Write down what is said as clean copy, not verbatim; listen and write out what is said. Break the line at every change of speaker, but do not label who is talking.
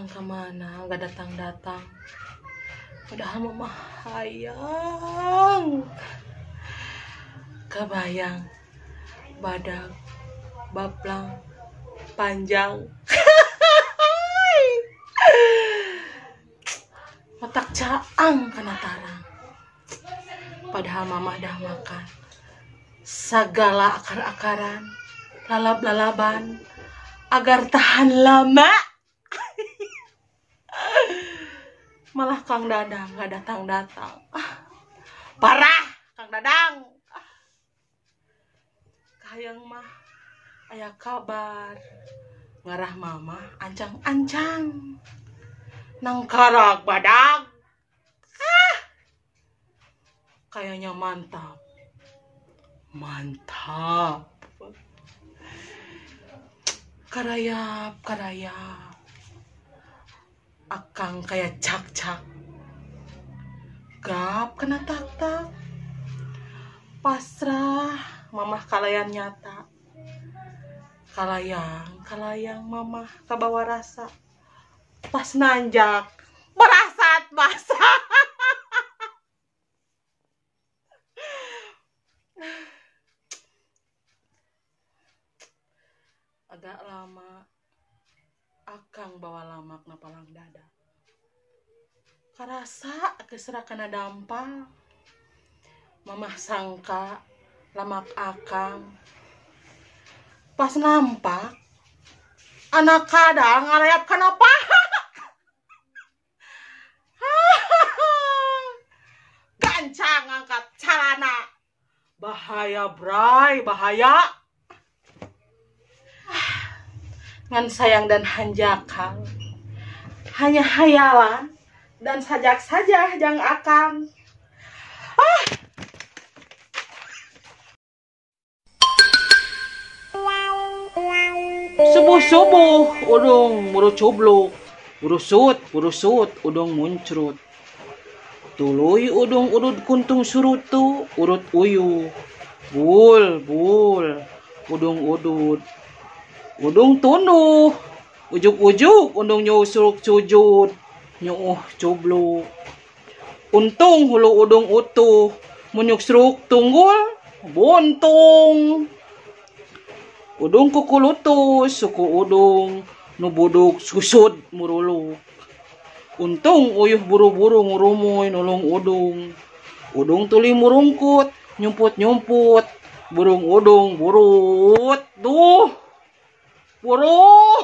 Akang kemana? Gak datang-datang. Padahal mama hayang. Kebayang badak bablang panjang. Otak caang kana tarang. Padahal mama dah makan segala akar-akaran, lalab-lalaban agar tahan lama. Malah Kang Dadang gak datang-datang. Parah Kang Dadang. Kahayang mah aya kabar ngarah mama ancang-ancang nang karak badak. Kayaknya mantap. Mantap. Karayap. Akang kayak cak-cak. Gap kena tak-tak. Pasrah mamah kalayan nyata. Kalayang mamah kabawa rasa. Pas nanjak berasat basah. Agak lama akang bawa lamak na palang dada. Karasa kesera kana dampal. Mamah sangka lamak akang. Pas nampak anak kadang ngarayap kana paha. Gancang angkat calana. Bahaya bray, bahaya. Ngan sayang dan hanjakal. Hanya hayalan dan sajak saja jang akang. Subuh-subuh udung muru cubluk, urusut udung muncrut. Tuluy udung urut kuntung surutu, urut uyu. Bul udung udut. Udung tunduh, ujuk-ujuk udung nyusuk sujud, nyuuh cubluk. Untung hulu udung utuh, munyuksruk tunggul, buntung. Udung kukulutus, suku udung, nubuduk susud muruluk. Untung uyuh buru-buru ngurumuy nulung udung. Udung tuli murungkut, nyumput-nyumput, burung udung burut. Duh! Burung!